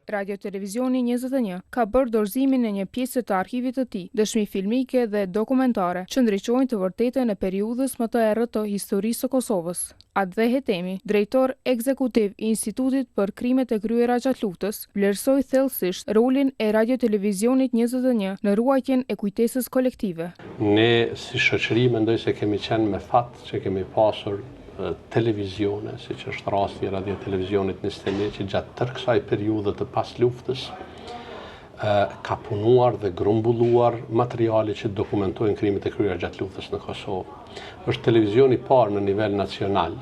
Radio Televizioni 21 ka bërë dorëzimin e një pjesë të arkivit të tij, dëshmi filmike dhe dokumentare, që ndriçojnë të vërtetën e periudhës më të errët të historisë së Kosovës. Adhe Hetemi, drejtor ekzekutiv i Institutit për krimet e kryera gjatë luftës, vlerësoi thellësisht rolin e Radio Televizionit 21 në ruajtjen e kujtesës kolektive. Ne si shoqëri mendoj se kemi qenë me fat që kemi pasur televizione, si që është rasti i Radio Televizionit 21, që gjatë tërë kësaj periudhe të pas luftës ka punuar dhe grumbulluar materiale që dokumentojnë krimet e kryera gjatë luftës në Kosovë. Është televizioni i parë në nivel nacional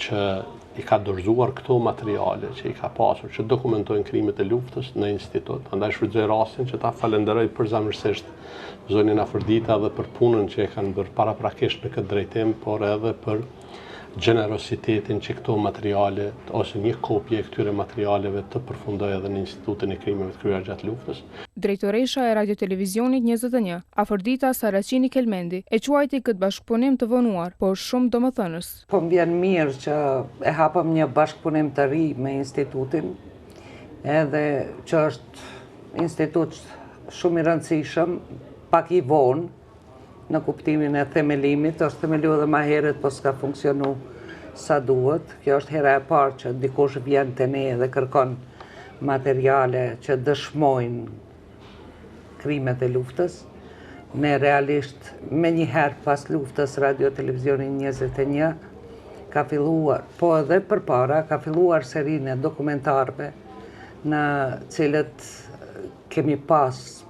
që i ka dorëzuar këto materiale që i ka pasur, që dokumentojnë krimet e luftës në institut. Andaj shfrytëzoj rastin që ta falenderoj përzemërsisht zonin Afrodita dhe për punën që e kanë bërë paraprakisht në këtë drejtim, por edhe për gjenerositetin që këto materiale ose një kopje e këtyre materialeve të përfundoj edhe në Institutin e Krimeve të Kryera gjatë luftës. Drejtoresha e Radio Televizionit 21, Afrodita Saracini Kelmendi, e quajti këtë bashkëpunim të vonuar, por shumë domethënës. Po më vjen mirë që e hapëm një bashkëpunim të ri me institutin, edhe që është institut shumë i rëndësishëm, pak i vonë, në kuptimin e themelimit, është themelu edhe ma herët, po s'ka funksionu sa duhet. Kjo është hera e parë që dikush vjen të ne dhe kërkon materiale që dëshmojnë krimet e luftës. Ne realisht, me njëherë pas luftës, Radio Televizioni 21 ka filluar, po edhe përpara, ka filluar serinë e dokumentarëve në cilët kemi pas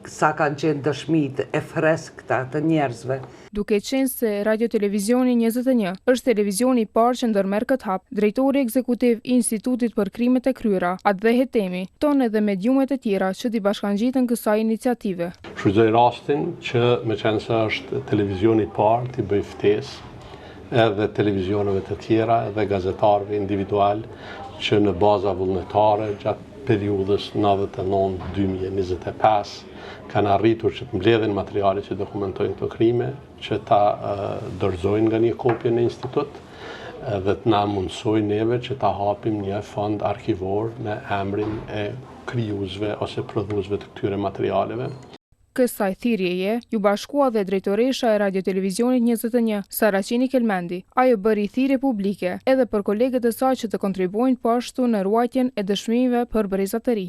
sa kanë qenë dëshmit e freskëta të njerëzve. Duke qenë se Radio Televizioni 21 është televizioni i parë që ndërmerr këtë hap, drejtori ekzekutiv i Institutit për krimet e kryera, Adhe Hetemi, ton edhe mediumet e tjera që t'i bashkangjitën kësaj iniciative. Shfrytëzoj rastin që me qenë se është televizioni i parë t'i bëj ftesë edhe televizioneve të tjera edhe gazetarëve individual që në baza vullnetare gjatë periudhës 99-2025 kanë arritur që të mbledhin materiale që dokumentojnë këto krime, që ta dorëzojnë nga një kopje në institut dhe të na mundsojnë neve që ta hapim një fond arkivor në emrin e krijuesve ose prodhuesve të këtyre materialeve. Kësaj thirrjeje ju bashkua dhe drejtoresha e Radio Televizionit 21, Saracini Kelmendi. Ajo bëri thirrje publike edhe për kolegët e saj që të kontribuojnë po ashtu në ruajtjen e dëshmive për brezat e ri.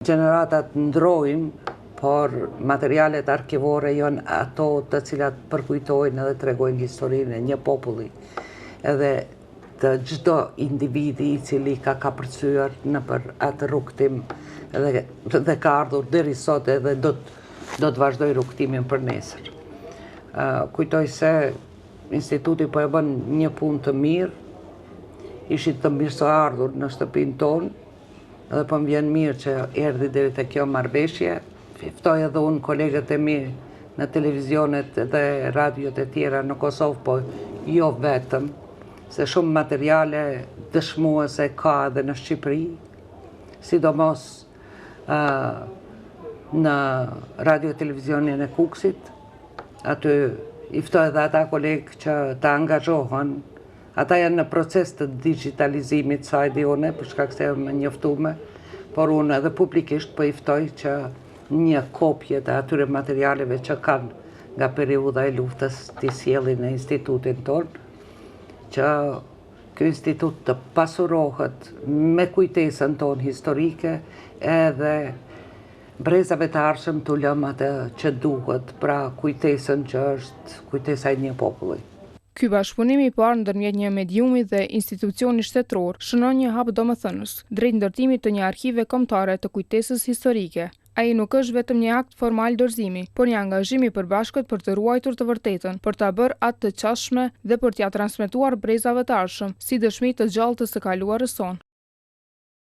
Gjeneratat ndrojnë, por materialet arkivore janë ato të cilat përkujtojnë edhe tregojnë historinë e një populli, edhe të çdo individi i cili ka kapërcyer në për atë rrugtim dhe ka ardhur deri sot edhe do të vazhdoj rrugtimin për nesër. Kujtoj se instituti po e bën një punë të mirë, ishit të mirëseardhur në shtëpinë tonë, edhe po më vjen mirë që erdhi deri te kjo marrëveshje. Ftoj edhe unë kolegët e mi në televizionet dhe radiot e tjera në Kosovë, po jo vetëm, se shumë materiale dëshmuese ka edhe në Shqipëri, sidomos në Radio Televizionin e Kukësit. Aty i ftoj edhe ata kolegë që të angazhohen. Ata janë në proces të digitalizimit, sa e di une, për shkak se më njoftume, por unë edhe publikisht po i ftoj që një kopje të atyre materialeve që kanë nga periudha e luftës t'i sjellin në institutin tonë, që ky institut të pasurohet me kujtesën tonë historike edhe brezave të ardhshëm t'u lëmë atë që duhet, pra kujtesën që është kujtesa e një populli. Ky bashkëpunim i parë ndërmjet një mediumi dhe institucioni shtetëror shënon një hap domethënës drejt ndërtimit të një arkive kombëtare të kujtesës historike. Ai nuk është vetëm një akt formal dorëzimi, por një angazhim i përbashkët për të ruajtur të vërtetën, për ta bërë atë të qashme dhe për t'ia transmetuar brezave të ardhshëm si dëshmi të gjallë të së kaluarës sonë.